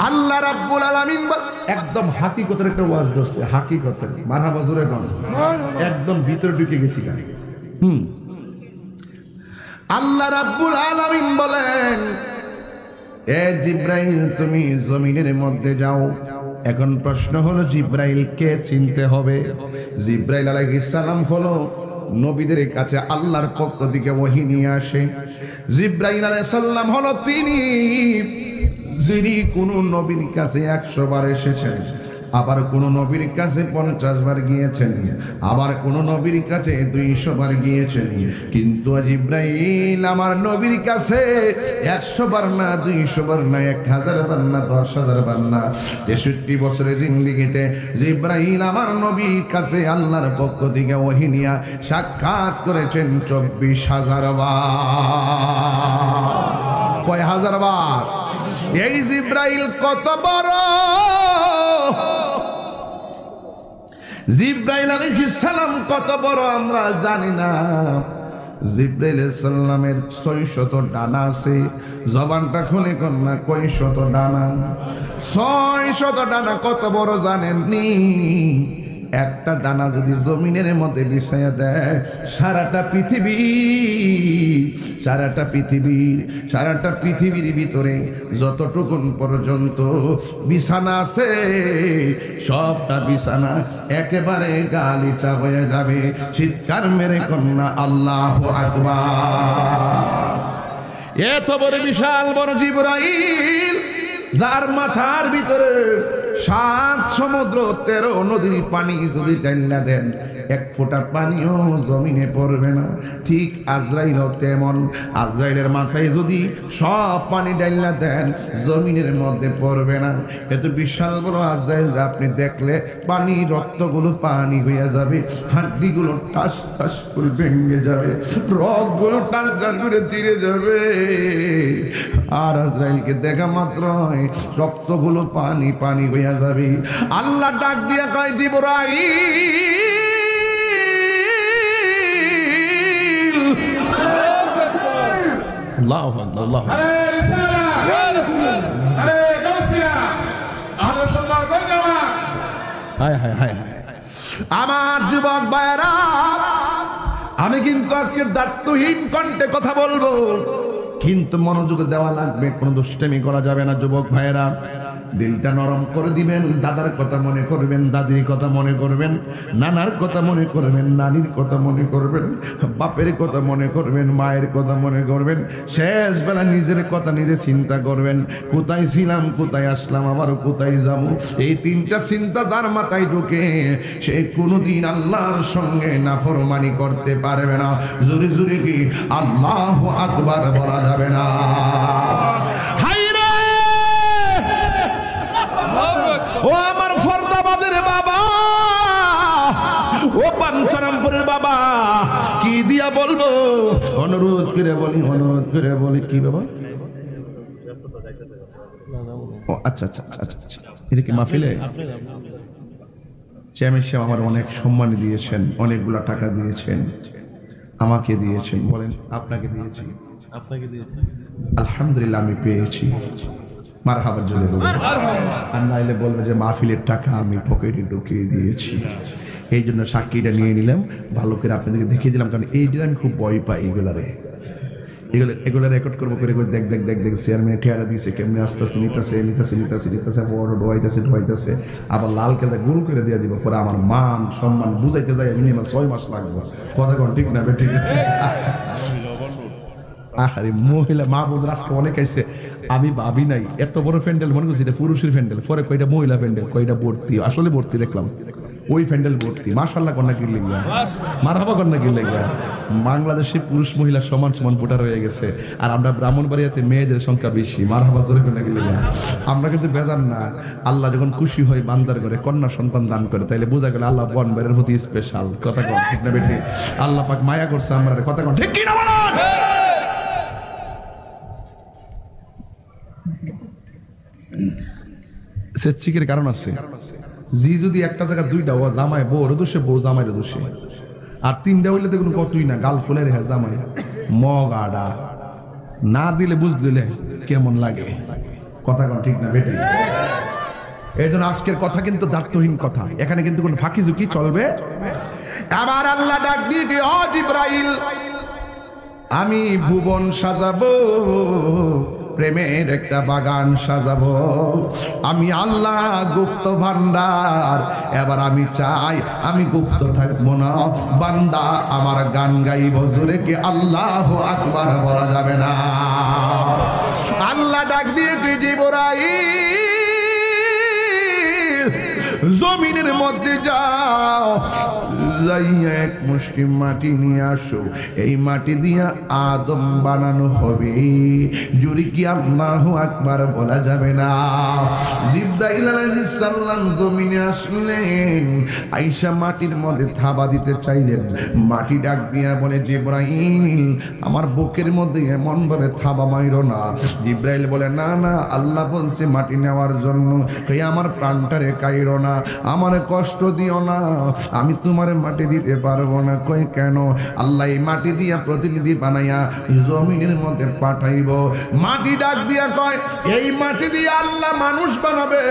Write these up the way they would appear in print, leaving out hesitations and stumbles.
আল্লাহ রাব্বুল আলামিন একদম হাকিকতের একটা ওয়াজ ধরছে, হাকিকতের। মারহাবা জোরে কোন, একদম ভিতরে ঢুকে গেছি গান। আল্লাহ রাব্বুল আলামিন বলেন, এ জিব্রাইল তুমি জমিনের মধ্যে যাও। এখন প্রশ্ন হলো জিব্রাইল কে চিনতে হবে? জিব্রাইল আলাইহিস সালাম হলো নবীদের কাছে আল্লাহর পক্ষ থেকে ওহী নিয়ে আসে। জিব্রাইল আলাইহিস সালাম হলো তিনি যিনি কোন নবীর কাছে 100 বার এসেছেন, আবার কোন নবীর কাছে 50 বার গিয়েছেন, আবার কোন নবীর কাছে 200 বার গিয়েছেন। কিন্তু জিব্রাইল আমার নবীর কাছে 100 বার না, 200 বার না, 1000 বার না, 10,000 বার না, 63 বছরের জিন্দেগিতে জিব্রাইল আমার নবীর কাছে আল্লাহর পক্ষ থেকে ওহী নিয়া সাক্ষাৎ করেছেন 24,000 বার। কয় হাজার বার? এই জিব্রাইল কত বড়! জিব্রাইল আলাইহিস সালাম কত বড় আমরা জানি না। জিব্রাইল আলাইহিস সালামের 600 ডানা আছে। জবানটা খুলে কোন না, কয় শত ডানা? 600 ডানা। কত বড় জানেননি? একটা ডানা যদি জমিনের মধ্যে বিছায়া দেয়, সারাটা পৃথিবীর ভিতরে যতটুকুন পর্যন্ত বিছানা আছে সবটা বিছানা একেবারে গালিচা হয়ে যাবে। চিৎকার মেরে কন্যা আল্লাহু আকবার। এত বড় বিশাল বড় জিবরাইল, যার মাথার ভিতরে 7 সমুদ্র 13 নদীর পানি যদি ঢাইলা দেন, 1 ফোঁটা পানিও জমিনে পড়বে না। ঠিক আজরাইলও তেমন। আজরাইলের মাথায় যদি সব পানি ঢাইলা দেন, জমিনের মধ্যে পড়বে না। এত বিশাল বড় আজরাইল আপনি দেখলে পানি, রক্তগুলো পানি হয়ে যাবে, হাড্ডিগুলো টাস টাস করে ভেঙে যাবে, রগগুলো টাস টাস করে ছিঁড়ে যাবে। আর আজরাইলকে দেখা মাত্র রক্তগুলো পানি পানি হয়ে যাবে। আল্লাহ ডাক দিয়া কয়, জিবরাইল, আল্লাহু আকবার, আল্লাহু আকবার। হায় হায় হায় হায়। আমার যুবক ভাইরা, আমি কিন্তু আজকে দায়িত্বহীন কণ্ঠে কথা বলবো, কিন্তু মনোযোগ দেওয়া লাগবে, কোনো দুষ্টামি করা যাবে না। যুবক ভাইয়েরা, দিলটা নরম করে দিবেন। দাদার কথা মনে করবেন, দাদির কথা মনে করবেন, নানার কথা মনে করবেন, নানির কথা মনে করবেন, বাপের কথা মনে করবেন, মায়ের কথা মনে করবেন। শেষ বেলা নিজের কথা নিজে চিন্তা করবেন। কোথায় ছিলাম, কোথায় আসলাম, আবারও কোথায় যাব। এই 3টা চিন্তা যার মাথায় ঢুকে, সে কোনোদিন আল্লাহর সঙ্গে নাফরমানি করতে পারবে না। জোরে জোরে কি আল্লাহু আকবার বলা যাবে না? ও আমার ফরদাবাদের বাবা, ও পাঞ্চারামপুরের বাবা, কি দিয়া বলবো? অনুরোধ করে বলি, কি বাবা? ও আচ্ছা আচ্ছা আচ্ছা আচ্ছা, এটা কি মাহফিলে? চেয়ারম্যান সাহেব আমার অনেক সম্মান দিয়েছেন, অনেকগুলা টাকা দিয়েছেন, আমাকে দিয়েছেন। বলেন, আপনাকে দিয়েছি? আপনাকে দিয়েছি। আলহামদুলিল্লাহ, আমি পেয়েছি। মারহাবা জোরে বলবেন। আর নাইলে বলবে যে মাহফিলের টাকা আমি পকেটে ঢুকিয়ে দিয়েছি। এই জন্য সাক্ষীটা নিয়ে নিলাম, ভালো করে আপনাদেরকে দেখিয়ে দিলাম। কারণ এইটা আমি খুব ভয় পাই। এগুলো রেকর্ড করবো করে দেখ দেখ দেখ দেখ চেয়ারম্যান ঠেয়ারা দিয়েছে কেমনি, আস্তে আস্তে নিতেছে, ঢোয়াইতেছে, আবার লাল কেদা গোল করে দিয়ে দিব। পরে আমার মান সম্মান বুঝাইতে যায় মিনিমাম 6 মাস লাগবে। কথা কোন ঠিক না? ঠিক না? আরে মহিলা মা বোন আজকে অনেক আইছে, আমি ভাবি নাই এত বড় প্যান্ডেল, মনে করছি এটা পুরুষের প্যান্ডেল। পরে কয়টা মহিলা প্যান্ডেল, কয়টা ভর্তি, আসলে ভর্তি দেখলাম, ওই প্যান্ডেল ভর্তি। মাশাআল্লাহ কন্যা কি লেগা, মারহাবা কন্যা কি লেগা। বাংলাদেশে পুরুষ মহিলা সমান সমান ভোটার হয়ে গেছে, আর আমরা ব্রাহ্মণবাড়িয়াতে মেয়েদের সংখ্যা বেশি। মারহাবা জোরে কন্যা কি লেগা। আমরা কিন্তু বেজার না। আল্লাহ যখন খুশি হয় বান্দার ঘরে কন্যা সন্তান দান করে, তাইলে বোঝা গেল আল্লাহ বোনবাড়ির প্রতি স্পেশাল। কথা কন ঠিক না বেটি? আল্লাহ পাক মায়া করছে আমরা। কথা কন ঠিক কি না বলেন? সেচিকের কারণ আছে। জি যদি একটা জায়গা 2টা, ও জামাই বউর দোষে, বউ জামাইর দোষে। আর 3টা হইলে দেখুন কতই না, গাল ফুলের হ্যাঁ জামাই মগাডা না দিলে বুঝ দিলে কেমন লাগে। কথা কোন ঠিক না বেটি? এই জন্য আজকের কথা কিন্তু দার্থহীন কথা, এখানে কিন্তু কোনো ফাঁকি ঝুঁকি চলবে। আবার আল্লাহ ডাক দিয়ে কি, ও জিবরাইল, আমি ভুবন সাজাবো, প্রেমের একটা বাগান সাজাবো, আমি আল্লাহ গুপ্ত ভান্ডার। এবার আমি চাই আমি গুপ্ত থাকবো না, বান্দা আমার গান গাইব, জোরে কি আল্লাহু আকবার বলা যাবে না? আল্লাহ ডাক দিয়ে কি, জিবরাইল জমিনের মধ্যে যাও, যাইয়া এক মুষ্টি মাটি নিয়ে আসো, এই মাটি দিয়া আদম বানানো হবে। জোরে কি আল্লাহু আকবার বলা যাবে না? জিবরাইল আলাইহিস সালাম জমিনে আসলেন, আয়েশা মাটির মধ্যে থাবা দিতে চাইলেন। মাটি ডাক দিয়া বলে, জিবরাইল আমার বুকের মধ্যে এমন ভাবে থাবা মাইরো না। জিবরাইল বলে, না না, আল্লাহ বলছে মাটি নেওয়ার জন্য। কই আমার প্রাণটারে কাইরো না, আমার কষ্ট দিও না, আমি তোমার মাটি দিতে পারবো না। কই কেন? আল্লাহ এই মাটি দিয়া প্রতিনিধি বানাইয়া জমিনের মধ্যে পাঠাইব। মাটি ডাক দিয়া কয়, এই মাটি দিয়ে আল্লাহ মানুষ বানাবে,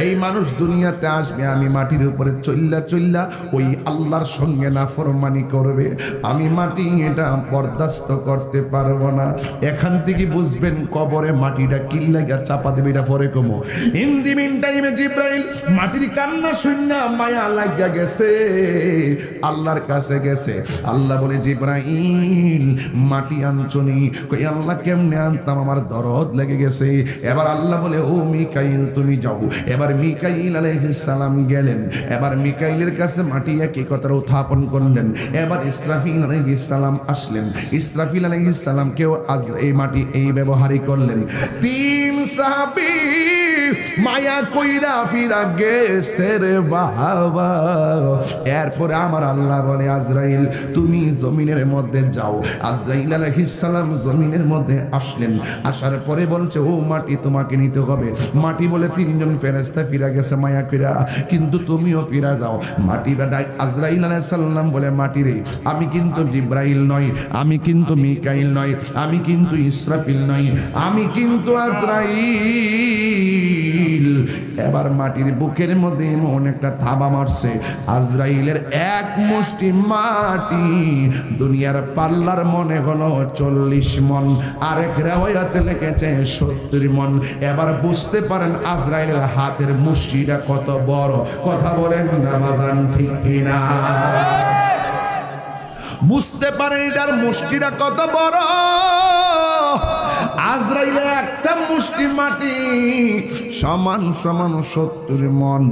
এই মানুষ দুনিয়াতে আসবে, আমি মাটির উপরে চল্লা চল্লা ওই আল্লাহর সঙ্গে নাফরমানি করবে, আমি মাটি এটা বরদাস্ত করতে পারবো না। এখান থেকে বুঝবেন কবরে মাটিটা কিল্লাগা চাপা দেবে, এটা পরে কমো। ইন দি মিন টাইমে জিবরাইল মাটির কান্না শুননা মায়া লাগা গেছে, আল্লাহর কাছে গেছে। আল্লাহ বলে, জিবরাইল মাটি আনছনি? কই আল্লাহ কেমনে আনতাম, আমার দরদ লেগে গেছে। এবার আল্লাহ বলে, ও মিকাইল তুমি যাও। এবার মিকাইল আলাইহিস সালাম গেলেন, এবার মিকাইলের কাছে মাটি একই কথা উত্থাপন করলেন। এবার ইসরাফিল আলাইহিস সালাম আসলেন, ইসরাফিল আলাইহিস সালাম কেউ আজ এই মাটি এই ব্যবহারই করলেন। তিন সাহাবী মায়া কইরা ফিরা গেছে রে বাবা। এরপরে আমার আল্লাহ বলে, আজরাইল তুমি জমিনের মধ্যে যাও। আজরাইল আলাইহিস সালাম জমিনের মধ্যে আসলেন, আসার পরে বলছে, ও মাটি তোমাকে নিতে হবে। মাটি বলে, তিনজন ফেরেশতা ফিরা গেছে মায়া কইরা, কিন্তু তুমিও ফিরা যাও। মাটি বাদাই আজরাইল আলাইহিস সালাম বলে, মাটি রে, আমি কিন্তু জিবরাইল নই, আমি কিন্তু মিকাইল নই, আমি কিন্তু ইসরাফিল নই, আমি কিন্তু আজরাইল। এবার মাটির বুকের মধ্যে এমন একটা থাবা মারছে, আজরাইলের এক মুষ্টি মাটি দুনিয়ার পাল্লার মনে হলো 40 মন, আরেক রিওয়ায়াতে লিখেছে 70 মন। এবার বুঝতে পারেন আজরাইলের হাতের মুষ্টিটা কত বড়। কথা বলেন না বাজান, ঠিক কিনা? বুঝতে পারেন এটার মুষ্টিটা কত বড়। আজরাইলে একটা মুষ্টি মাটি সমান সমান 70 মন।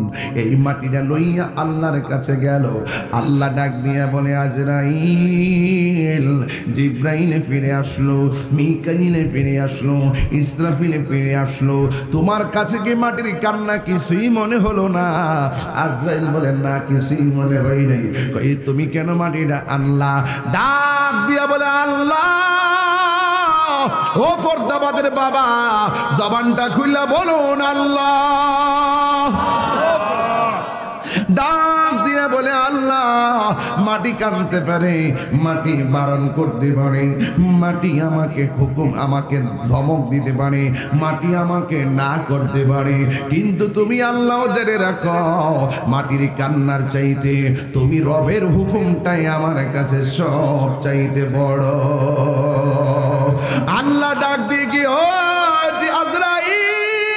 এই মাটিটা লইয়া আল্লাহর কাছে গেল। আল্লাহ ডাক দিয়া বলে, আজরাইল, জিবরাইলে ফিরে আসলো, মিকাইলে ফিরে আসলো, ইসরাফিলে ফিরে আসলো, তোমার কাছে কি মাটির কান্না কিছুই মনে হলো না? আজরাইল বলে, না কিছুই মনে হয় নাই। কই তুমি কেন মাটিটা আনলা? ডাক দিয়া বলে, আল্লাহ ও ফরদাবাদের বাবা, জবানটা খুইলা বলুন আল্লাহ। ডাক দিয়ে বলে, আল্লাহ মাটি কাঁদতে পারে, মাটি বারণ করতে পারে, মাটি আমাকে হুকুম, আমাকে ধমক দিতে পারে, মাটি আমাকে না করতে পারে, কিন্তু তুমি আল্লাহ জেনে রাখো, মাটির কান্নার চাইতে তুমি রবের হুকুমটাই আমার কাছে সব চাইতে বড়। আল্লাহ ডাক দিয়ে কি, ও আজরাইল,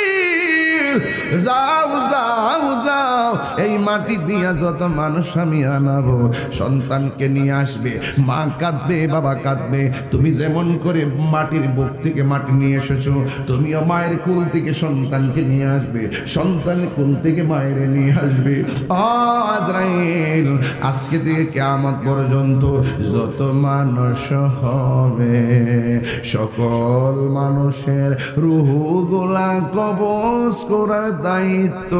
যাও যাও যাও, এই মাটি দিয়া যত মানুষ আমি আনাবো, সন্তানকে নিয়ে আসবে, মা কাঁদবে, বাবা কাঁদবে, তুমি যেমন করে মাটির বুক থেকে মাটি নিয়ে এসেছো, তুমিও মায়ের কুল থেকে সন্তানকে নিয়ে আসবে, সন্তানের কুল থেকে মায়ের নিয়ে আসবে। আজরাইল, আজকে থেকে কিয়ামত পর্যন্ত যত মানুষ হবে, সকল মানুষের রূহগুলা কবজ করার দায়িত্ব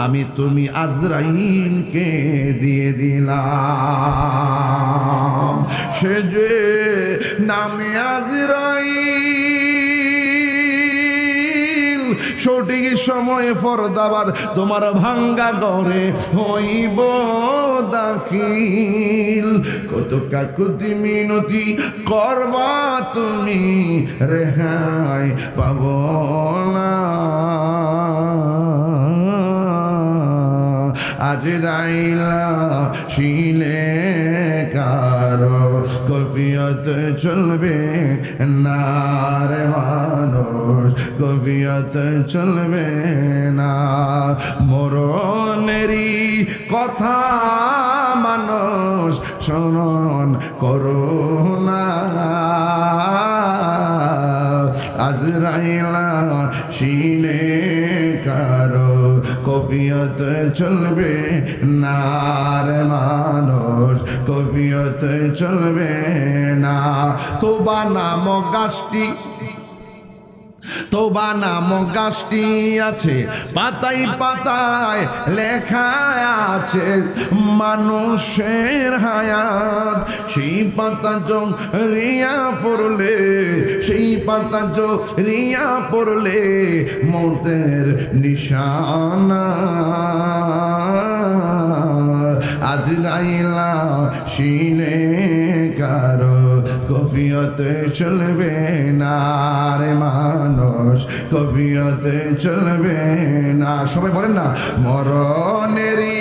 আমি তুমি আজরাইলকে দিয়ে দিলাম। সে যে নামে আজরাইল, সঠিক সময়ে ফরদাবাদ তোমার ভাঙ্গা ঘরে হইব দাখিল। কত কাকুতি মিনতি করবা তুমি রেহাই পাব না। আজরাইলা শিলে কারো কফিয়ত চলবে না রে মানুষ, কফিয়ত চলবে না। মরণেরই কথা মানুষ স্মরণ করো না। আজরাইলা শিলে কারো কফিয়ত চলবে না রে মানুষ, কফিয়ত চলবে না। তোবা নামক গাছটি, তোবা নামক গাছটি আছে, পাতায় পাতায় লেখা আছে মানুষের হায়াত। সেই পাতা রিয়া পড়লে, সেই পাতা রিয়া পড়লে মৌতের নিশানা। আজরাইলা শিলে কারো কফিয়ত চলবে না রে মানুষ, কফিয়ত চলবে না। সবাই বলেন না মরণেরই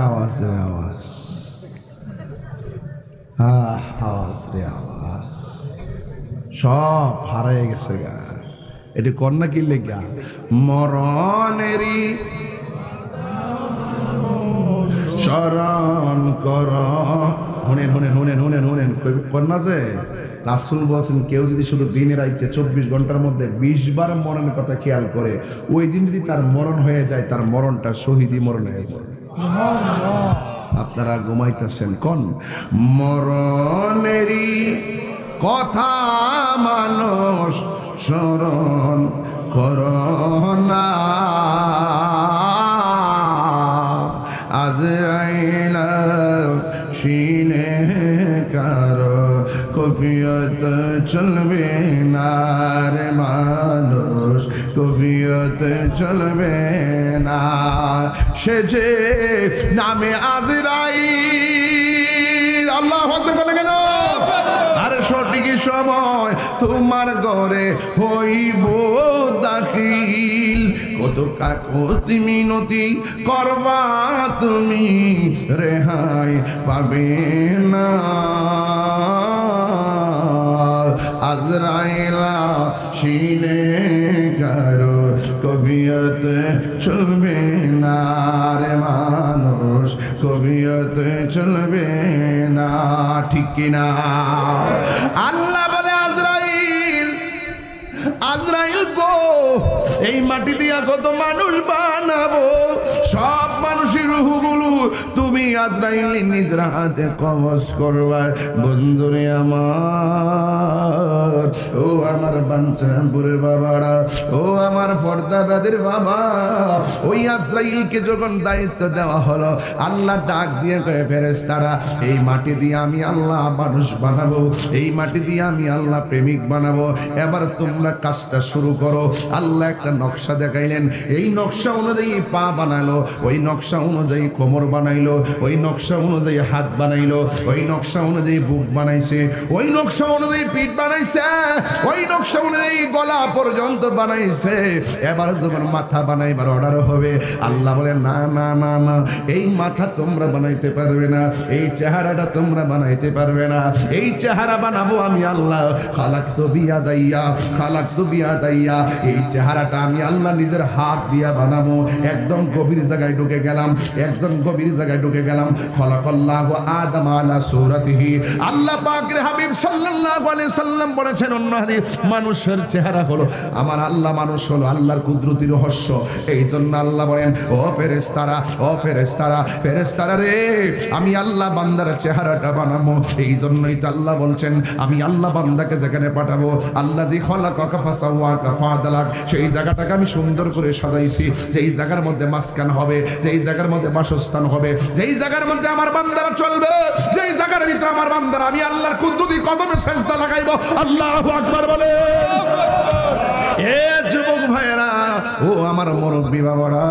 আওয়াজ রে আওয়াজ, আওয়াজ রে আওয়াজ, সব হারাই গেছে গা। এটি কন্যা কি লেগা মরণেরই স্মরণ কর। হুনেন হুনেন হুনেন হুনেন হুনেন কন্যা যে রাসূল বলছেন কেউ যদি শুধু দিনের রাইতে 24 ঘন্টার মধ্যে 20 বার মরণের কথা খেয়াল করে, ওই দিন যদি তার মরণ হয়ে যায়, তার মরণটা শহীদি মরণ হয়ে যায়। আপনারা ঘুমাইতেছেন কোন মরণেরই কথা মানুষ স্মরণ করোনা। আজরাইলা শিলে কারো কফিয়ত চলবে না রে মানুষ, কফিয়ত চলবে না। সে যে নামে আজরাইল, আল্লাহু আকবার বলে কেন? আর সঠিক সময় তোমার ঘরে হইব দাখিল। কত কাকুতি মিনতি করবা তুমি রেহাই পাবে না। আজরাইলা শিলে কারো কফিয়ত চলবে না রে মানুষ, কফিয়ত চলবে না। ঠিক কিনা? আল্লাহ বলে আজরাইল, আজরাইল গো, এই মাটি দিয়া যত মানুষ বানাবো, সব মানুষের রূহগুলো তুমি আজরাইল নিজের হাতে কবজ করবা। বন্ধুরে আমার, ও আমার বাঞ্ছারামপুরের বাবারা, ও আমার ফরদাবাদের বাবা, ওই আজরাইলকে যখন দায়িত্ব দেওয়া হলো, আল্লাহ ডাক দিয়ে কয়ে ফেরেশতারা, এই মাটি দিয়ে আমি আল্লাহ মানুষ বানাবো, এই মাটি দিয়ে আমি আল্লাহ প্রেমিক বানাবো। এবার তোমরা কাজটা শুরু করো। আল্লাহ একটা নকশা দেখাইলেন, এই নকশা অনুযায়ী পা বানালো, ওই নকশা অনুযায়ী কোমর বানাইলো, ওই নকশা অনুযায়ী হাত বানাইলো, ওই নকশা অনুযায়ী বুক বানাইছে, ওই নকশা অনুযায়ী পিঠ বানাইছে, ওই নকশা অনুযায়ী গলা পর্যন্ত বানাইছে। এবার যখন মাথা বানাইবার অর্ডার হবে, আল্লাহ বলে না না না না, এই মাথা তোমরা বানাইতে পারবে না, এই চেহারাটা তোমরা বানাইতে পারবে না, এই চেহারা বানাবো আমি আল্লাহ। খালাকতু বিয়াদাইয়া, খালাকতু বিয়াদাইয়া, এই চেহারাটা আমি আল্লাহ নিজের হাত দিয়া বানাবো। একদম গভীর জায়গায় ঢুকে গেলাম, একদম গভীর জায়গায় ঢুকে গেলাম। খালাকাল্লাহু আদম আলা সূরাতিহি, আল্লাহ পাকের হাবিব সাল্লাল্লাহু আলাইহি সাল্লাম বলেছেন অন্য হাদিস, মানুষের চেহারা হলো আমার আল্লাহ, মানুষ হলো আল্লাহর কুদরতি রহস্য। এই জন্য আল্লাহ বলেন, ও ফেরেশতারা, ও ফেরেশতারা, ফেরেশতারা রে, আমি আল্লাহ বান্দার চেহারাটা বানাবো। এই জন্যই তো আল্লাহ বলছেন, আমি আল্লাহ বান্দাকে যেখানে পাঠাবো, আল্লাযী খালাকাকা ফাসাওয়াকা ফাদালাক, সেই জায়গাটাকে আমি সুন্দর করে সাজাইছি, যেই জায়গার মধ্যে মাসকান হবে, যেই জায়গার মধ্যে বাসস্থান হবে, যেই জায়গার মধ্যে আমার বান্দারা চলবে, যেই জায়গার ভিতরে আমার বান্দারা আমি আল্লাহর কুদরতি কদমে সিজদা লাগাইব। আল্লাহু আকবার বলে। এ যুবক ভাইরা, ও আমার মুরব্বী বাবারা,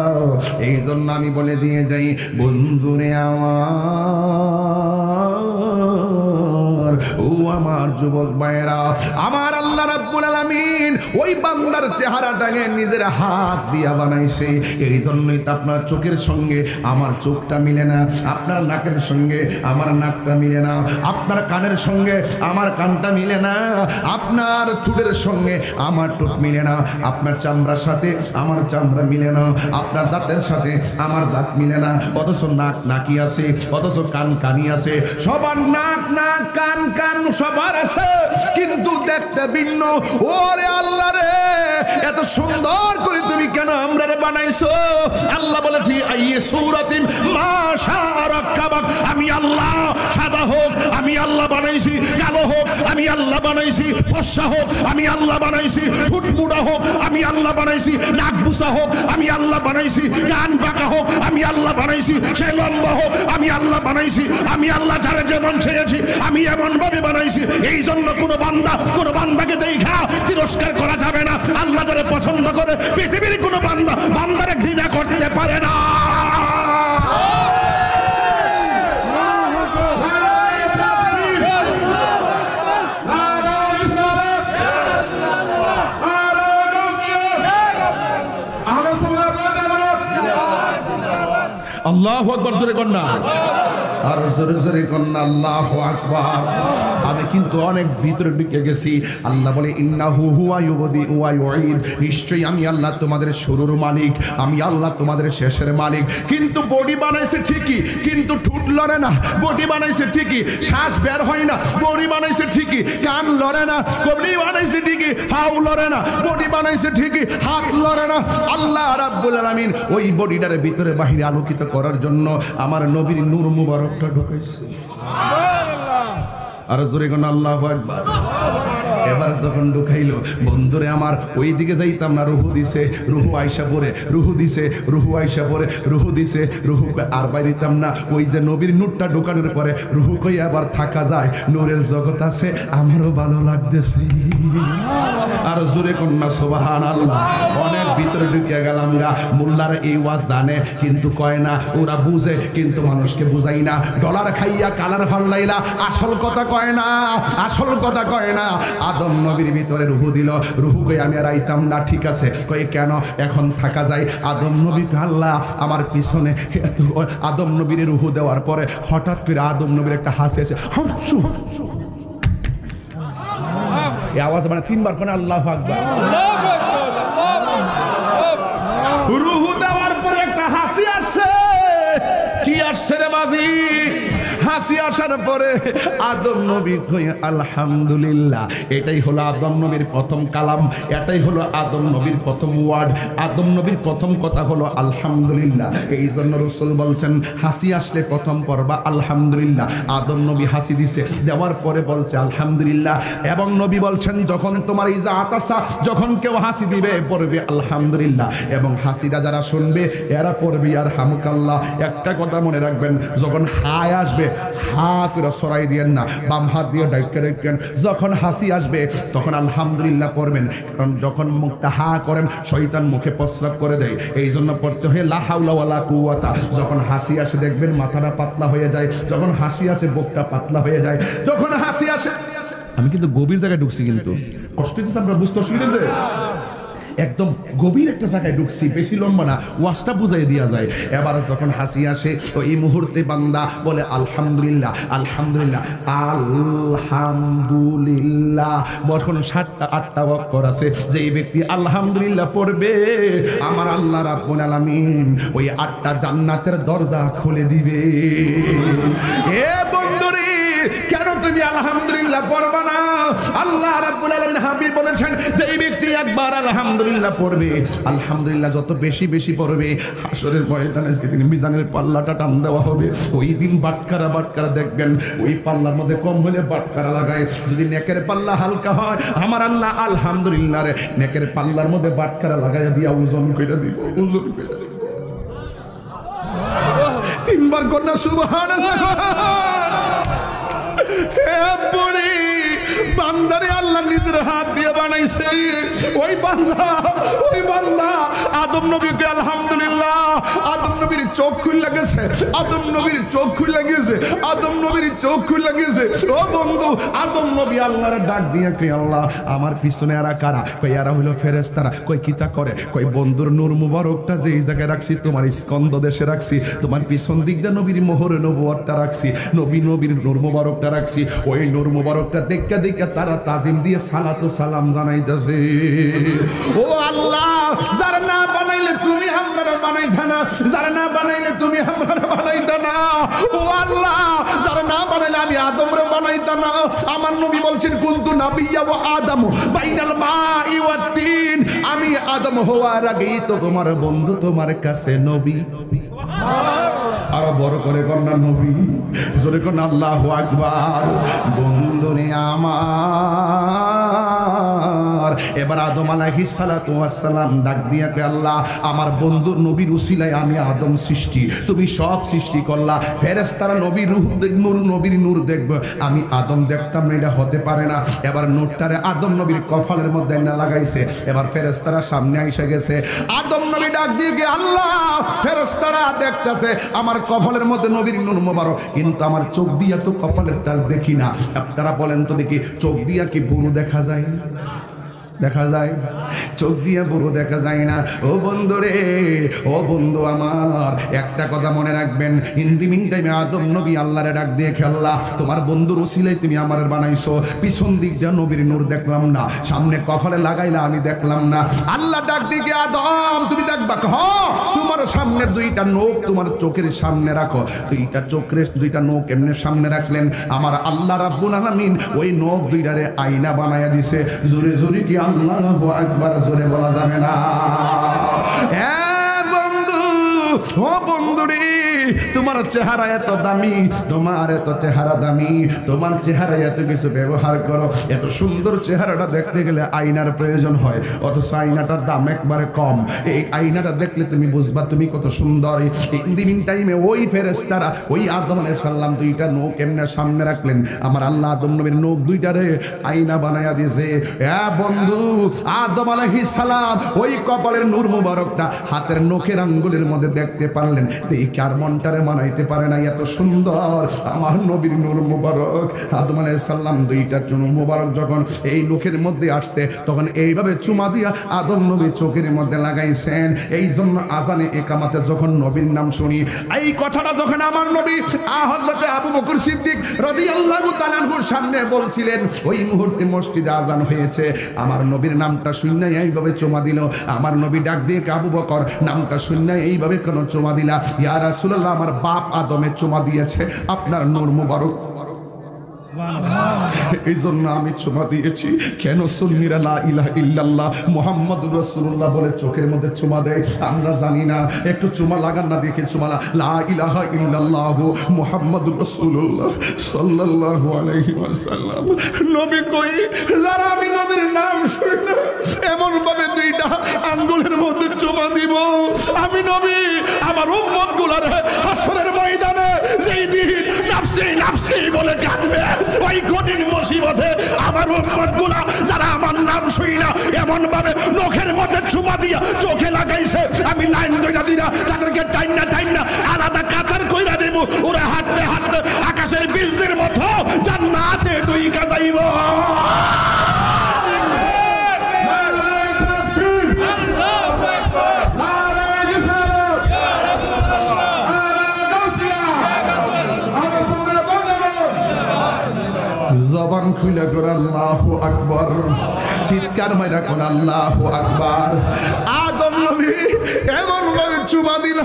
এই জন্য আমি বলে দিয়ে যাই, বন্ধুরে আমার, ও আমার যুবক ভাইরা, আমার আল্লাহ রাব্বুল আলামিন ওই বান্দার চেহারাটাকে নিজের হাত দিয়া বানাইছে। এই জন্যই তো আপনার চোখের সঙ্গে আমার চোখটা মিলে না, আপনার নাকের সঙ্গে আমার নাকটা মিলে না, আপনার কানের সঙ্গে আমার কানটা মিলে না, আপনার ঠোঁটের সঙ্গে আমার ঠোঁট মিলে না, আপনার চামড়ার সাথে আমার চামড়া মিলে না, আপনার দাঁতের সাথে আমার দাঁত মিলে না। অথচ নাক নাকি আছে, অথচ কান কানি আছে, সবার নাক নাক কান কান সবার আছে, কিন্তু দেখতে ভিন্ন। ওরে আল্লাহ রে, এত সুন্দর করে তুমি কেন আমরারে বানাইছো? আল্লাহ বলে ফি আইয়ি সূরাতিন মা শাআ রাক্কাবাক, আমি আল্লাহ সাদা হোক আমি আল্লাহ বানাইছি, কালো হোক আমি আল্লাহ বানাইছি, ফর্সা হোক আমি আল্লাহ বানাইছি, ফুটমুড়া হোক আমি আল্লাহ বানাইছি, নাক বুসা হোক আমি আল্লাহ বানাইছি, কান বাঁকা হোক আমি আল্লাহ বানাইছি, সে লম্বা হোক আমি আল্লাহ বানাইছি, আমি আল্লাহ যারা যেমন ছেড়েছি আমি এমন ভাবে বানাইছি। এই জন্য কোনো বান্দাকে দেখা তিরস্কার করা যাবে না। আল্লাহ যারা পছন্দ করে পৃথিবীর কোনো বান্দারে ঘৃণা করতে পারে না। আল্লাহু আকবার, জোরে কন্যা, আর জোরে জোরে কন্যা আল্লাহু আকবার। আমি কিন্তু অনেক ভিতরে ঢুকে গেছি। আল্লাহ বলে ইন্নাহু হুয়া ইউবদি ওয়া ইউঈদ, নিশ্চয়ই আমি আল্লাহ তোমাদের শুরুর মালিক, আমি আল্লাহ তোমাদের শেষের মালিক। কিন্তু বডি বানাইছে ঠিকই, কিন্তু ঠোঁট লড়ে না। বডি বানাইছে ঠিকই, শ্বাস বের হয় না। বডি বানাইছে ঠিকই, কান লড়ে না। বডি বানাইছে ঠিকই, পাও লড়ে না। বডি বানাইছে ঠিকই, হাত লড়ে না। আল্লাহ রাব্বুল আলামিন ওই বডিটার ভিতরে বাহিরে আলোকিত করার জন্য আমার নবীর নূর মুবারকটা ঢুকাইছে। আর জোরে কোন আল্লাহু আকবার। এবার যখন ঢুকাইলো, বন্ধুরে আমার ওই দিকে যাইতাম না, রুহু দিছে, রুহু আইসা পড়ে, রুহু দিছে, রুহু আইসা পড়ে, রুহু দিছে, রুহু আর বাইরিতাম না। ওই যে নবীর নূরটা ঢুকানোর পরে রুহু কই আবার থাকা যায়, নূরের জগৎ আছে, আমারও ভালো লাগতেছে। আর জোরে কন্যা সুবহানাল্লাহ। অনেক ভিতরে ঢুকে গেলাম গা। মোল্লারা এই ওয়াজ জানে কিন্তু কয় না, ওরা বুঝে কিন্তু মানুষকে বুঝাই না। ডলার খাইয়া কালার ফাল্লাইলা, আসল কথা কয় না, আসল কথা কয় না। আদম নবীর ভিতরে রুহু দিল, রুহু কই আমি আর আইতাম না। ঠিক আছে, কই কেন এখন থাকা যায়? আদম নবী আল্লাহ আমার পিছনে। আদম নবীর রুহু দেওয়ার পরে হঠাৎ করে আদম নবীর একটা হাসি আছে, এই আওয়াজ মানে তিনবার কোন আল্লাহু আকবার। রুহু দেওয়ার পরে একটা হাসি আসছে। কি আসছে রে বাজি? হাসি আসার পরে আদম নবী কই আলহামদুলিল্লাহ। এটাই হলো আদম নবীর প্রথম কালাম, এটাই হলো আদম নবীর প্রথম ওয়ার্ড। আদম নবীর প্রথম কথা হলো আলহামদুলিল্লাহ। এই জন্য রাসূল বলছেন হাসি আসলে প্রথম পড়বা আলহামদুলিল্লাহ। আদম নবী হাসি দিছে, দেওয়ার পরে বলছে আলহামদুলিল্লাহ। এবং নবী বলছেন যখন তোমার ইজা আতাসা, যখন কেউ হাসি দিবে পড়বে আলহামদুলিল্লাহ। এবং হাসিটা যারা শুনবে এরা পড়বে আর হামুকাল্লাহ। একটা কথা মনে রাখবেন, যখন হায় আসবে হা করে সরাই দিয়েন না, বাম হাত দিয়ে ডাইকা রাখবেন। যখন হাসি আসবে তখন আলহামদুলিল্লাহ পড়বেন, কারণ যখন মুখটা হা করেন শয়তান মুখে প্রস্রাব করে দেয়। এই জন্য পড়তে হয় লা হাওলা ওয়ালা কুওয়াতা। যখন হাসি আসে দেখবেন মাথাটা পাতলা হয়ে যায়, যখন হাসি আসে বুকটা পাতলা হয়ে যায়, যখন হাসি আসে। আমি কিন্তু গভীর জায়গায় ঢুকছি, কিন্তু কষ্ট হচ্ছে, আমরা বুঝতে অসুবিধা হচ্ছে। একদম গভীর একটা জায়গায় ঢুকছি, বেশি লম্বা না, ওয়াজটা বুঝাই দেওয়া যায়। এবার যখন হাসি আসে তো এই মুহূর্তে বান্দা বলে আলহামদুলিল্লাহ, আলহামদুলিল্লাহ, আলহামদুলিল্লাহ। যখন 7টা 8টা অক্ষর আছে, যে ব্যক্তি আলহামদুলিল্লাহ পড়বে আমার আল্লাহ রাব্বুল আলামিন ওই 8টা জান্নাতের দরজা খুলে দিবে। এ বন্ধুরে, কেন তুমি তুমি আলহামদুলিল্লাহ পড়বা না। আল্লাহ রাব্বুল আলামিন হাবিব বলেছেন যে এই ব্যক্তি একবার আলহামদুলিল্লাহ পড়বে, আলহামদুলিল্লাহ যত বেশি বেশি পড়বে, হাসরের ময়দানে যেদিন মিজানের পাল্লাটা টান দেওয়া হবে, ওই দিন বাটকারা বাটকারা দেখবেন ওই পাল্লার মধ্যে কম হলে বাটকারা লাগায়, যদি নেকের পাল্লা হালকা হয় আমার আল্লাহ আলহামদুলিল্লাহ রে নেকের পাল্লার মধ্যে বাটকারা লাগাইয়া দিয়া ওজন কইরা দিব, ওজন কইরা দিব। তিনবার কন্যা সুবহানাল্লাহ। হে বুড়ি বান্দারে আল্লাহ নিজের হাত দিয়ে বানাইছে। ওই বান্দা আদম নবীকে আলহামদুলিল্লাহ, আদম নবীর চোখ খুলে গেছে, আদম নবীর চোখ খুলে গেছে, আদম নবীর চোখ খুলে গেছে। ও বন্ধু, আদম নবী আল্লাহর ডাক দিয়ে কই আল্লাহ আমার পিছনে এরা কারা? কই এরা হইলো ফেরেশতারা। কই কিতা করে? কই বন্ধুর নূর মুবারকটা যে এই জায়গায় রাখছি তোমার স্কন্দ দেশে রাখছি, তোমার পিছন দিক দিয়ে নবীর মোহরে নবুয়তটা রাখছি, নবীর নূর মুবারকটা রাখছি। ওই নূর মুবারকটা দেখা দেখা তারা তাজিম দিয়ে সালাত ও সালাম জানাইতেছে। ও আল্লাহ, যারা না বানাইলে তুমি আমরা বানাইতা না, যারা না বানাইলে তুমি আমরা বানাইতা না। ও আল্লাহ, যারা না বানাইলে আমি আদমরে বানাইতা না। আমার নবী বলছেন কুনতু নাবিয়্যা ওয়া আদম বাইনাল মাই ওয়াত তিন, আমি আদম হওয়ার আগেই তো তোমার বন্ধু তোমার কাছে নবী। আরো বড় করে কন্যা নবী, জোরে কন্যা আল্লাহু আকবার। বন্ধুরে আমার, এবার আদম আলাইহিস সালাতু ওয়াস সালাম ডাক দিয়া কে আল্লাহ আমার বন্ধু নবীর উসিলায় আমি আদম সৃষ্টি, তুমি সব সৃষ্টি করলা। ফেরেশতারা নবীর রূহ দেখব, নবীর নূর দেখব, আমি আদম দেখতাম না, এটা হতে পারে না। এবার নূরটারে আদম নবীর কপালের মধ্যে না লাগাইছে। এবার ফেরেশতারা সামনে এসে গেছে। আদম নবী ডাক দিয়ে কে আল্লাহ ফেরেশতারা দেখতেছে আমার কপালের মধ্যে নবীর নূর মোবারক, কিন্তু আমার চোখ দিয়া তো কপালের টাল দেখি না। আপনারা বলেন তো দেখি, চোখ দিয়া কি বুড়ো দেখা যায়? দেখা যায়? চোখ দিয়ে বুড়ো দেখা যায় না। ও বন্ধু রে, ও বন্ধু আমার, একটা কথা মনে রাখবেন, হিন্দি মিন টাইমে আদম নবী আল্লাহরে ডাক দিয়ে খেললা তোমার বন্ধুর ওসিলায় তুমি আমার বানাইছো, পিছন দিক দিয়ে নবীর নূর দেখলাম না, সামনে কপালে লাগাইলা আমি দেখলাম না। আল্লাহ ডাক দিয়ে আদম তুমি দেখবা, তোমার সামনের দুইটা নখ তোমার চোখের সামনে রাখো। দুইটা নখ এমনি সামনে রাখলেন। আমার আল্লাহ রাব্বুল আলামিন ওই নখ দুইটারে আয়না বানায়া দিছে। জোরে জোরে কি আল্লাহু আকবার জোরে বলা যাবে না? ও বন্ধু রে, তোমার চেহারা এত দামি, তোমার এত চেহারা দামি, তোমার চেহারা এত কিছু ব্যবহার করো, এত সুন্দর চেহারাটা দেখতে গেলে আয়নার প্রয়োজন হয়, অথচ আয়নাটার দাম একবারে কম। এই আয়নাটা দেখলে তুমি বুঝবা তুমি কত সুন্দর। ইন টাইমে ওই ফেরেশতারা ওই আদম আলাইহিস সালাম দুইটা নখ এমনি সামনে রাখলেন। আমার আল্লাহ আদম নবীর নখ দুইটারে আয়না বানায়া দিয়েছে। হ্যাঁ বন্ধু, আদম আলাইহিস সালাম ওই কপালের নূর মুবারকটা হাতের নখের আঙ্গুলের মধ্যে দেখতে পারলেন। দেখে আর মনটারে মানাইতে পারে না, এত সুন্দর আমার নবীর নূর মুবারক। আদম আলাইহিস সালাম দুইটা নূর মুবারক যখন এই নখের মধ্যে আসছে, তখন এইভাবে চুমা দিয়া আদম নবী চোখের মধ্যে লাগাইছেন। এই জন্য আজানে একামাতে যখন নবীর নাম শুনি, এই কথাটা যখন আমার নবী হযরত আবু বকর সিদ্দিক রাদিয়াল্লাহু তাআলা আনহুর সামনে বলছিলেন, ওই মুহূর্তে মসজিদে আজান হয়েছে। আমার নবীর নামটা শুননাই এইভাবে চুমা দিল। আমার নবী ডাক দিয়ে আবু বকর নামটা শুননাই এইভাবে কোন চুমা দিলা? ইয়া রাসূলুল্লাহ, আমার বাপ আদমে চুমা দিয়েছে আপনার নূর মুবারক, এই জন্য আমি চুমা দিয়েছি। কেন সুন্নিরা লা ইলাহা ইল্লাল্লাহ মুহাম্মাদুর রাসূলুল্লাহ বলে চোখের মধ্যে চুমা দেয়? আমরা জানি না। একটু চুমা লাগান না, দেখে চুমা লা ইলাহা ইল্লাল্লাহু মুহাম্মাদুর রাসূলুল্লাহ সাল্লাল্লাহু আলাইহি ওয়াসাল্লাম। নবী কই, যারা আমি নবীর নাম শুনি না এমন ভাবে দুইটা আঙ্গুলের মধ্যে চুমা দিব, আমি নবী আমার উম্মত গুলারে হাসরের ময়দানে যেই দিন নাফসি নাফসি বলে কাঁদবে, ওই কঠিন মুসিবতে আমার উম্মতগুলা যারা আমার নাম শুনি না এমন ভাবে নখের মধ্যে চুমা দিয়া চোখে লাগাইছে, আমি লাইন কইরা দিনা তাদেরকে টাইনা টাইনা আলাদা কাতার কইরা দেব। ওরা হাঁটতে হাঁটতে আকাশের বীজের মতো জান্নাতে ঢুইকা যাইব। জবান খুলে করে আল্লাহু আকবার, চিৎকার মাইরা কোন আল্লাহু আকবার। আদম নবী এমন চুমা দিল,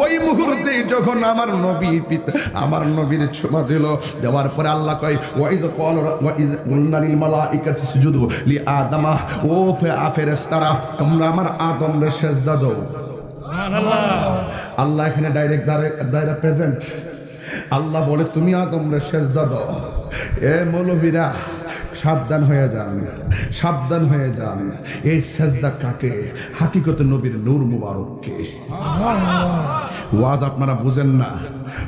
ওই মুহূর্তে যখন আমার নবীর চুমা দিল, দেওয়ার পরে আল্লাহ কয় ওয়াইজ কুলনা লিল মালাইকাতি সুজুদু লি আদমা, ও ফেরেশতারা তোমরা আমার আদমরে সিজদা দাও। সুবহানাল্লাহ। আল্লাহ এখানে ডাইরেক্ট প্রেজেন্ট। আল্লাহ বলে তুমি আদমরে সিজদা দাও। এ মৌলবীরা সাবধান হয়ে যান, সাবধান হয়ে যান। এই সিজদা কাকে? হাকিকতে নবীর নূর মুবারককে। ওয়াজ আপনারা বুঝেন না,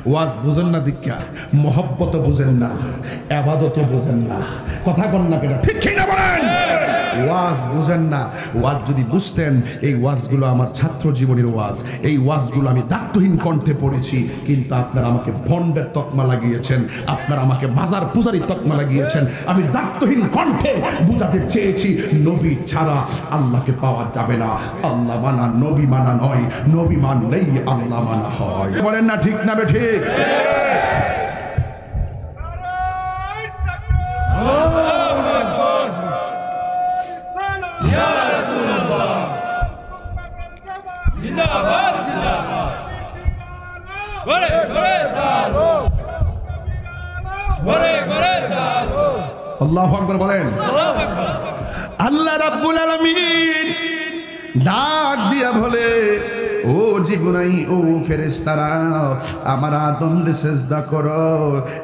ওয়াজ বুঝেন না, দীক্ষা মহব্বত বুঝেন না, ইবাদত বুঝেন না। কথা কন না কেন? ঠিক কি না বলেন? ওয়াজ বুঝেন না। ওয়াজ যদি বুঝতেন, এই ওয়াজগুলো আমার ছাত্র জীবনের ওয়াজ, এই ওয়াজগুলো আমি দায়িত্বহীন কণ্ঠে পড়েছি, কিন্তু আপনারা আমাকে ভণ্ডের তকমা লাগিয়েছেন, আপনারা আমাকে মাজার পূজারীর তকমা লাগিয়েছেন। আমি দায়িত্বহীন কণ্ঠে বুঝাতে চেয়েছি নবী ছাড়া আল্লাহকে পাওয়া যাবে না। আল্লাহ মানা নবী মানা নয়, নবী মানলেই আল্লাহ মানা হয়। বলেন না ঠিক না বে ঠিক? আল্লাহু আকবার বলেন। আল্লাহ রাব্বুল আলামিন ডাক দিয়া বলে, ও জীবনাই, ও ফেরেশতারা আমার আদমরে সিজদা করো।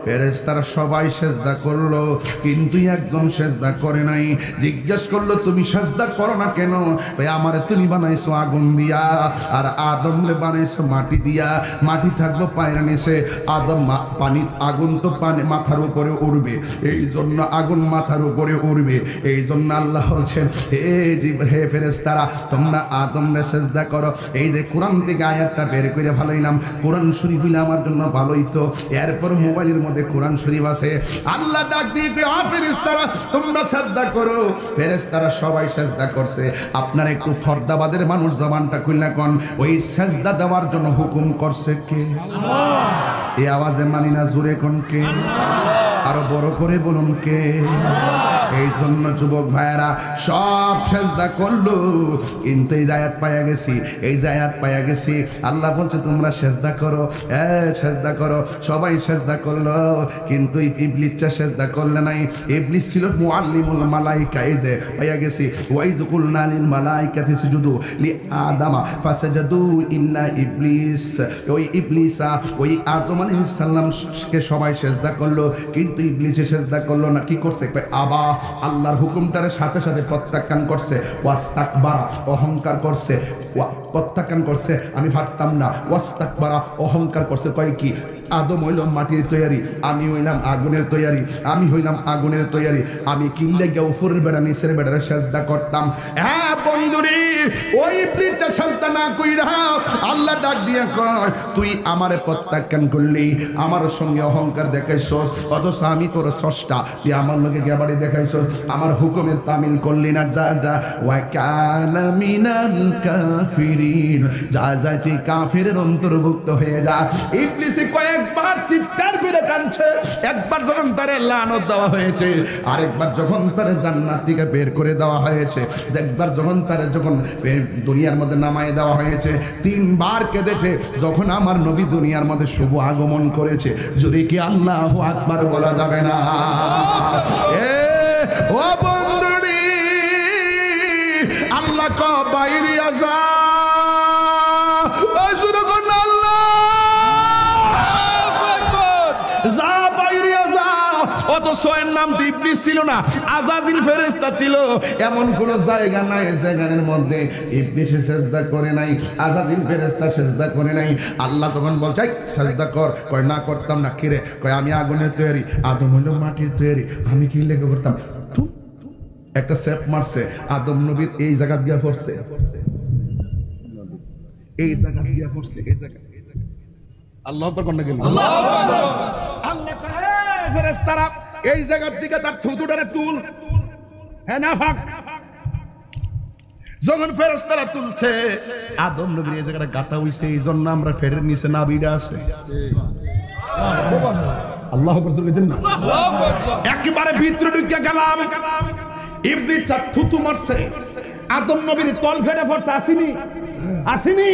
ফেরেশতারা সবাই সিজদা করলো, কিন্তু একজন সিজদা করে নাই। জিজ্ঞেস করলো তুমি সিজদা করো না কেন? তাই আমারে তুমি বানাইছো আগুন দিয়া, আর আদমরে বানাইছো মাটি দিয়া। মাটি থাকবো পায়ের নিচে, আদম পানি, আগুন তো পানি মাথার উপরে উড়বে, এই জন্য আগুন মাথার উপরে উড়বে। এই জন্য আল্লাহ বলছেন হে ফেরেশতারা তোমরা আদমরে সিজদা করো। এই যে কোরআন থেকে আয়াতটা বের করে ভালোইলাম, কোরআন শরীফ হইলে আমার জন্য ভালোই তো। এরপর মোবাইলের মধ্যে কোরআন শরীফ আছে। আল্লাহ ডাক দিয়ে ফেরেশতারা তোমরা সিজদা করো। ফেরেশতারা সবাই সিজদা করছে। আপনারা একটু ফরদাবাদের মানুষ জবানটা খুলনা কোন, ওই সিজদা দেওয়ার জন্য হুকুম করছে কে? আল্লাহ। এই আওয়াজে মানি না, জোরে কোন কে? আরো বড় করে বলুন কে? এই জন্য যুবক ভাইয়েরা সব সিজদা করলো, কিন্তু এই জায়াত পাইয়া গেছি, এই জায়াত পাইয়া গেছি। আল্লাহ বলছে তোমরা সিজদা করো, সিজদা করো। সবাই সিজদা করলো, কিন্তু ইবলিসটা সিজদা করলে নাই। ইবলিস ছিল মুআল্লিমুল মালাইকা। এই যে পাইয়া গেছি ওয়াইজ কুলনা লিল মালাইকাতি সুজুদু লি আদামা ফাসাজাদু ইল্লা ইবলিস। ওই ইবলিসা ওই আদম আলাইহিস সালামকে সবাই সিজদা করলো, কিন্তু ইবলিসে সিজদা করলো না। কি করছে? আবা আল্লাহর হুকুমটারে সাথে সাথে প্রত্যাখ্যান করছে। ওয়াস্তাকবারা অহংকার করছে, প্রত্যাখ্যান করছে আমি পারতাম না। ওয়াস্তাকবারা অহংকার করছে। কয় কি? আদম হইল মাটির তৈয়ারি, আমি হইলাম আগুনের তৈয়ারি, আমি হইলাম আগুনের তৈয়ারি। আমি কিনলে গিয়ে উপরের বেড়া নিচের বেড়ারে সিজদা করতাম। হ্যাঁ বন্ধুরে, ওই ইবলিসটা সিজদা না কইরা আল্লাহ ডাক দিয়া কয় তুই আমারে প্রত্যাখ্যান করলি, আমার সঙ্গে অহংকার দেখাইছস, অথচ আমি তোর স্রষ্টা, তুই আমার লগে গেবাড়ি দেখাইছস, আমার হুকুমের তামিল করলি না। যা যা ওয়া কানা মিনাল কাফিরিন, যা যা তুই কাফিরের অন্তর্ভুক্ত হয়ে যা। ইবলিসে কয়েকবার চিৎকার করে কাঁদছে। একবার যখন তারে লানত দেওয়া হয়েছে, আরেকবার যখন তারে জান্নাত থেকে বের করে দেওয়া হয়েছে, একবার যখন তারে যখন দুনিয়ার মধ্যে নামায় দেওয়া হয়েছে, তিনবার কেঁদেছে যখন আমার নবী দুনিয়ার মধ্যে শুভ আগমন করেছে। যদি কি আল্লাহু আকবার বলা যাবে না? ও বন্ধুরি, আল্লাহ ক বাইরে আসা শুরু করুন, আল্লাহ যা বাইরে যা। অথচ এর নাম তো ইবলিস ছিল না, আজাজিল ফেরেশতা ছিল। এমন কোন জায়গা নাই জায়গার মধ্যে ইবলিস সিজদা করে নাই, আজাজিল ফেরেশতা সিজদা করে নাই। আল্লাহ তখন বলছে সিজদা কর। কয় না করতাম না। কিরে? কয় আমি আগুনের তৈরি, আদম হইল মাটির তৈরি, আমি কি লেগে করতাম? একটা সেপ মারছে, আদম নবীর এই জায়গা দিয়া পড়ছে, এই জায়গা দিয়া পড়ছে, এই জায়গা। আল্লাহু আকবার বলতে গেল আল্লাহু আকবার। আল্লাহ কয় ফেরেশতারা এই জায়গার দিকে তার থুতুটারে তুল। হ্যাঁ না ফাক। যখন ফেরেশতারা তুলছে, আদম নবীর এই জায়গাটা গাতা হইছে, এই জন্য আমরা ফেরের নিচে নাবিটা আছে। আল্লাহু আকবার বললেন না? একেবারে ভিতরে ঢুকে গেলাম। ইবলিস থুতু মারছে, আদম নবীর তল ফেটে পড়ছে। আসেনি? আসেনি?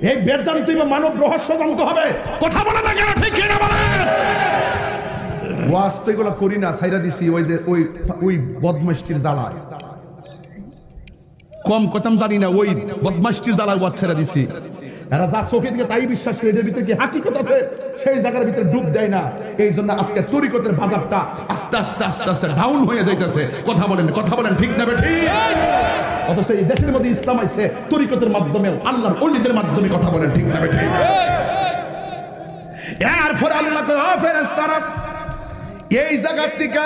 এই বেদ জানতে হবে, মানব রহস্য জানতে হবে। কথা বলে না কেন? ঠিক কিনা বলেন? ওয়াজ তো এগুলো করি না, ছাইরা দিছি ওই যে ওই বদমাইশটির জ্বালায়। কম কথাম জানি না, ওই বদমাইশটির জ্বালায় ওয়াজ ছেড়ে দিছি। এরা যা চোখে দিকে তাই বিশ্বাস করে, এদের ভিতরে কি হাকিকত আছে সেই জায়গার ভিতরে ডুব দেয় না। এই জন্য আজকে তরিকতের বাজারটা আস্তে আস্তে আস্তে আস্তে ডাউন হয়ে যাইতেছে। কথা বলেন ঠিক না বেঠিক? অথচ এই দেশের মধ্যে ইসলাম আইছে তরিকতের মাধ্যমে, আল্লাহর ওলিদের মাধ্যমে। কথা বলেন ঠিক না বেঠিক? এরপরে আল্লাহ ফেরেশতারা এই জায়গা থেকে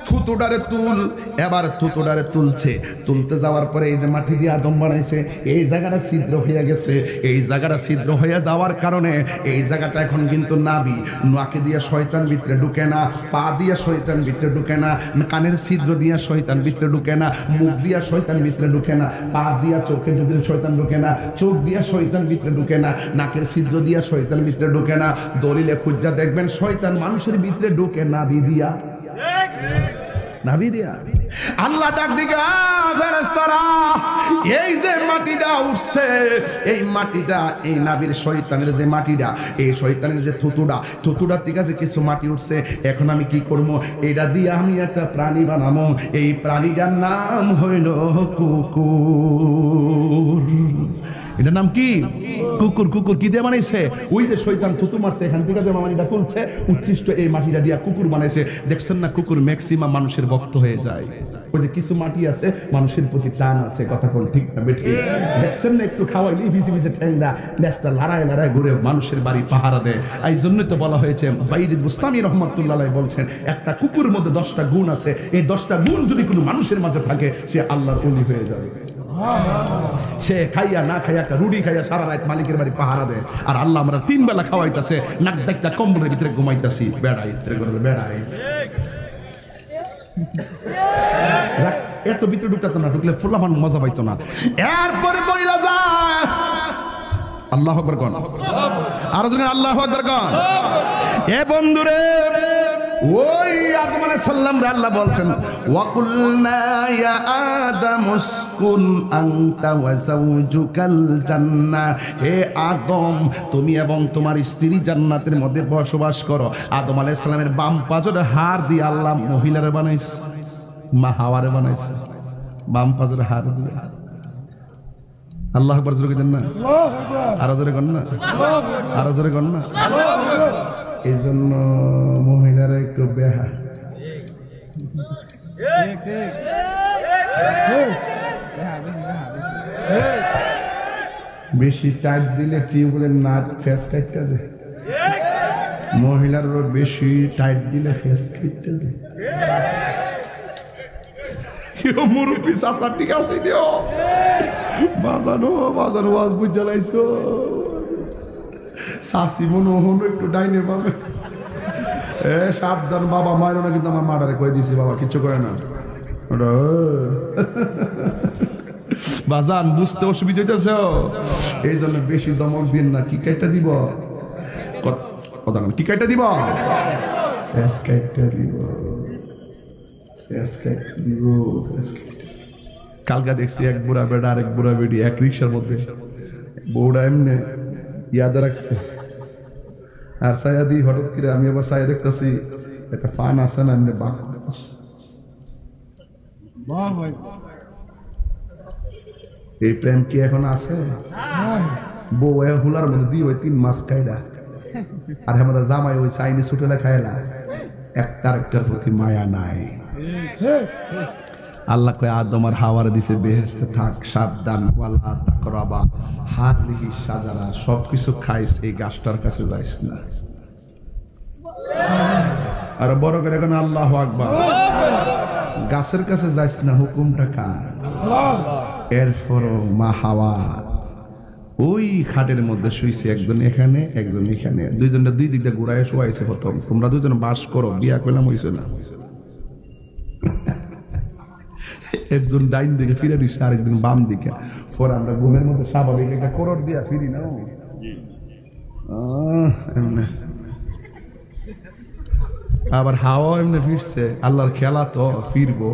থুতুডারে তুল, এবার থুতুডারে তুলতে যাওয়ার পরে এই যে মাটি দিয়ে আদম বানাইছে, এই জায়গাটা ছিদ্র হয়ে গেছে। এই জায়গাটা ছিদ্র হয়ে যাওয়ার কারণে এই জায়গাটা এখন কিন্তু নাভি, নাকে দিয়ে শয়তান ভিতরে ঢুকে না, পা দিয়ে শয়তান ভিতরে ঢুকে না, কানের ছিদ্র দিয়ে শয়তান ভিতরে ঢুকে না, মুখ দিয়া শয়তান ভিতরে ঢুকে না, পা দিয়া চোখের ভিতরে শয়তান ঢুকে না, চোখ দিয়া শয়তান ভিতরে ঢুকে না, নাকের ছিদ্র দিয়া শয়তান ভিতরে ঢুকে না। দলিলে খুঁজা দেখবেন শয়তান মানুষের ভিতরে ঢুকে নাভি দিয়া। আল্লাহ ডাক দিকে, ফেরেশতারা এই যে মাটিটা উঠছে, এই মাটিটা, এই নাভির শয়তানের যে মাটিটা, এই শয়তানের যে থুতুডার থেকে যে কিছু মাটি উঠছে, এখন আমি কি করব? এটা দিয়ে আমি একটা প্রাণী বানাবো। এই প্রাণীটার নাম হইল কুকুর। এটার নাম কি? কুকুর। কুকুর কি দিয়ে বানাইছে? ওই যে শয়তান থুতু মারছে, এখান থেকে যে মাটিটা তুলছে, উৎকৃষ্ট এই মাটিটা দিয়া কুকুর বানাইছে। দেখছেন না, কুকুর ম্যাক্সিমাম মানুষের ভক্ত হয়ে যায়। ওই যে কিছু মাটি আছে মানুষের প্রতি টান আছে। কথা কোন ঠিক না বেঠিক? দেখছেন না, একটু খাওয়াইলি ভিজে ভিজে ঠ্যাংরা লেজটা লড়ায় ঘুরে মানুষের বাড়ি পাহারা দেয়। এই জন্যই তো বলা হয়েছে, বাইজিদ বুস্তামি রহমাতুল্লাহ আলাইহি বলছেন, একটা কুকুরের মধ্যে 10টা গুণ আছে। এই 10টা গুণ যদি কোনো মানুষের মাঝে থাকে, সে আল্লাহর ওলি হয়ে যাবে। সে খাইয়া না খাইয়া একটা রুটি খাইয়া সারা রাত মালিকের বাড়ি পাহারা দেয়। আর আল্লাহ আমরা 3 বেলা খাওয়াইতেছে, নাক ডাকটা কম্বলের ভিতরে ঘুমাইতেছি। এত ভিতরে ঢুকতো না, ঢুকলে ফুলাফান মজা পাইতো না। এরপরে বইলা যায় আল্লাহু আকবার কোন, আর যখন আল্লাহু আকবার কোন। এ বন্ধুরে, ওই আদম আলাইহিস সালাম রে আল্লাহ বলছেন, ওয়া কুলনা ইয়া আদম উসকুন আনতা ওয়া যাওজুকাল জান্নাহ। হে আদম, তুমি এবং তোমার স্ত্রী জান্নাতের মধ্যে বসবাস করো। আদম আলাইহিস সালামের বাম পাজরে হাড় দিয়ে আল্লাহ মহিলারে বানাইছে, মা হাওয়ারে বানাইছে। বাম পাজরে হাড় দিয়ে আল্লাহু আকবার জোরে দেন না, আর জোরে কর না, আর জোরে কর না। এই জন্য মহিলারা একটু বেহা। বেশি টাইট দিলে টিউবওয়েলের নাট ফেস কাটতে যায়। মহিলারও বেশি টাইট দিলে ফেস কাটতে যায়। মুরব্বী চাচা ঠিক আছে, বাজানো ওয়াজ বুঝে লাইছো। শাসি মনে হন একটু ডাইনে পাবে। সাবধান, বাবা মায়ের না, কিন্তু আমার মাটারে কয়ে দিয়েছি, বাবা কিচ্ছু করে না। বাজান বুঝতে অসুবিধা হইতেছে, এই জন্য বেশি দমক দিন না। কি কাইটা দিব? কি কাইটা দিব? কালকা দেখছি এক বুড়া বেড়া আর এক বুড়া বেড়ি এক রিক্সার মধ্যে। বউটা এমনি ইয়াদে রাখছে, আর সায়া দিই হঠাৎ করে আমি আবার সায়া দেখতেছি একটা ফান আছে না, এমনি বাঘ। এই প্রেম কি এখন আছে? বউ হুলার মধ্যে দিয়ে ওই 3 মাস খাইলা, আর আমাদের জামাই ওই চাইনি ছুটেলা খাইলা। একটার প্রতি মায়া নাই। আল্লাহ কয় আদম আর হাওয়ারে দিছে বেহেশতে থাক, সাবধান, ওয়ালা তাকরাবা হাযিহি শাজারা। সবকিছু খাইস, এই গাছটার কাছে যাইস না। আর বড় করে এখন আল্লাহু আকবার, গাছের কাছে যাইস না, হুকুমটা কার? এরপরও মা হাওয়া ওই খাটের মধ্যে শুইছে, একজন এখানে একজন এখানে, দুইজনটা দুই দিক দিয়ে ঘুরায় শোয়াইছে। প্রথম তোমরা দুজন বাস করো, বিয়া করলাম হইছে না। একজন ডাইন দিকে ফিরে দিচ্ছে, আরেকজন বাম দিকে। পরে আমরা ঘুমের মধ্যে স্বাভাবিক একটা করোড় দিয়া ফিরি না, এমনি আবার হাওয়া এমনি ফিরছে। আল্লাহর খেলা তো, ফিরবো।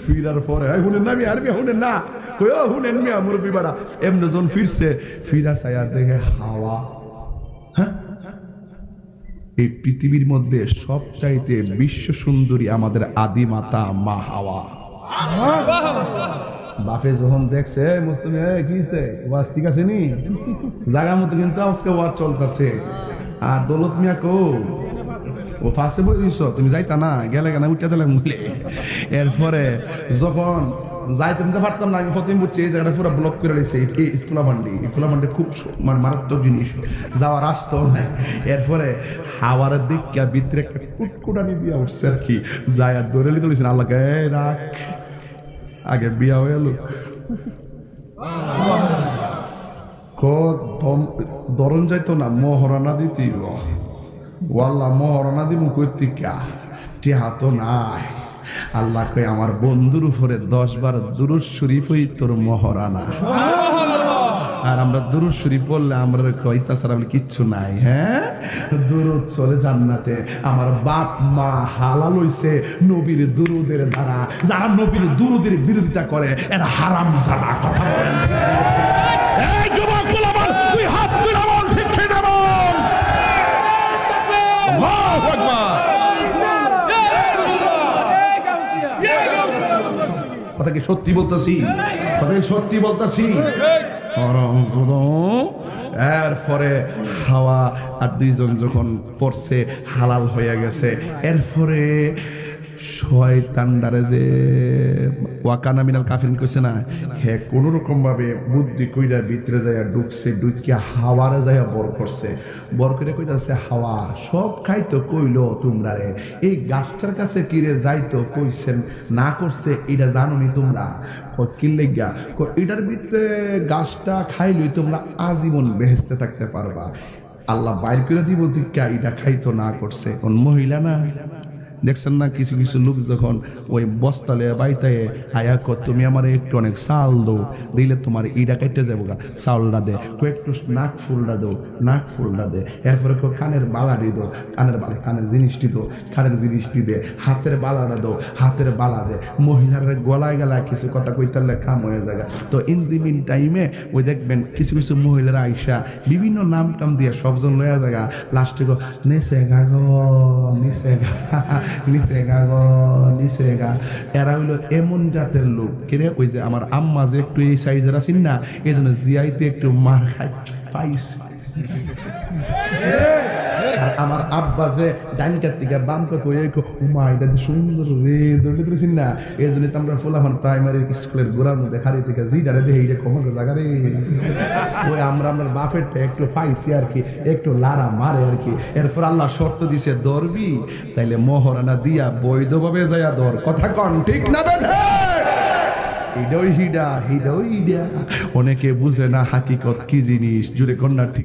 ফিরার পরে হুনেন না আমি আরবি হুনেন না হুনেন মিয়া মুরব্বী বাড়া এমনি যখন ফিরছে ফিরা চাইয়া দেখে হাওয়া। হ্যাঁ, এই পৃথিবীর মধ্যে সবচাইতে বিশ্ব সুন্দরী আমাদের আদি মাতা মা হাওয়া। বাপে যখন দেখছে মুসলিম কি ওয়াজ ঠিক আছে নি জায়গা মতো কিন্তু আজকে ওয়াজ চলতেছে। আর দৌলত মিয়া কো ও ফাঁসে বইছ তুমি যাইতা না গেলে কেন উঠে দিলাম বলে। এরপরে যখন যাইতে পারতাম না আমি প্রথম বুঝছি এই জায়গাটা পুরো ব্লক করে নিয়েছে এই ফুলাবান্ডি খুব মানে মারাত্মক জিনিস যাওয়ার রাস্তাও নাই। এরপরে হাওয়ার দিক ভিতরে একটা কুটকুটানি দিয়া উঠছে আর কি যায় আর ধরে নিতে বলেছেন আল্লাহকে রাখ আগে বিয়া হয়ে লোক ধরন যাইতো না মহরানা দিতেই ওয়াল্লাহ মহরানা দিব কর্তিকা টিহা তো নাই। আল্লাহ কই আমার বন্ধুর উপরে 10 বার দুরূদ শরীফ হই তোর মহরানা। আর আমরা দুরূদ শরীফ পড়লে আমরা কইতা ছাড়া কিচ্ছু নাই। হ্যাঁ, দুরূদ চলে জান্নাতে। আমার বাপ মা হালাল হইছে নবীর দুরূদের দ্বারা। যারা নবীর দুরূদের বিরোধিতা করে এরা হারামজাদা। কথা বলেন এই যুবক বলবান তুই হাত তুলে বল ঠিক না বল আল্লাহু আকবার। কথা কি সত্যি বলতাছি? কথা কি সত্যি বলতাছি? এরপরে হাওয়া আর দুইজন যখন পড়ছে হালাল হয়ে গেছে। এরপরে শয়তানডারে যে ওয়াকানা মিনাল কাফিরিন কইছে না, হে কোন রকম ভাবে বুদ্ধি কইরা ভিতরে যাইয়া ঢুকছে, ঢুকিয়া হাওয়ারে যাইয়া বর করছে। বর করে কইতাছে হাওয়া সব খাইতো কইলো তোমরা রে, এই গাছটার কাছে কিরে যাইতো কইছেন না করছে এটা জানোনি তোমরা? কিল্লেগা এটার ভিতরে গাছটা খাইলই তোমরা আজীবন বেহেশতে থাকতে পারবা। আল্লাহ বাইর করে দিব দিকা এটা খাইতো না করছে। কোন মহিলা না দেখছেন না কিছু কিছু লোক যখন ওই বস্তালে বাইতে আয়া কর তুমি আমার একটু অনেক চাল দো দিলে তোমার ইডা কেটে যাবো গা, চাউলটা দে একটু নাক ফুলটা দো, নাক ফুলটা দে। এরপরে কানের বালাটি দো, কানের জিনিসটি দো, কানের জিনিসটি দে। হাতের বালাটা দো, হাতের বালা দে। মহিলার গলায় গলায় কিছু কথা কইতালে কাম হয়ে যায়। তো ইন দি মিন টাইমে ওই দেখবেন কিছু কিছু মহিলারা আইসা বিভিন্ন নাম টাম দিয়ে সবজন লয়া জায়গা লাস্টে গো নেছে গা গো নিচে গা নিচে গা গো নিচে গা। এরা হইলো এমন জাতের লোক কিরে ওই যে আমার আম্মা যে একটু এই সাইজের আছেন না এই জন্য জিয়াইতে একটু মার খাই পাইছে। আমার আব্বা যে ডাইন কার থেকে বাম কত মা এটা সুন্দর রে দৌড়ে তুলেছেন না এই জন্য তো আমরা ফোলাফান প্রাইমারি স্কুলের গোড়ার মধ্যে খালি থেকে জিডারে দেখে এইটা কমার জায়গা রে ওই আমরা বাফেরটা একটু পাইছি আর কি, একটু লারা মারে আর কি। এরপর আল্লাহ শর্ত দিছে ধরবি তাইলে মহরানা দিয়া বৈধভাবে যাইয়া ধর। কথা কন ঠিক না? অনেকে বুঝে না হাকিকত কি জিনিস, জুড়ে কন্যা ঠিক।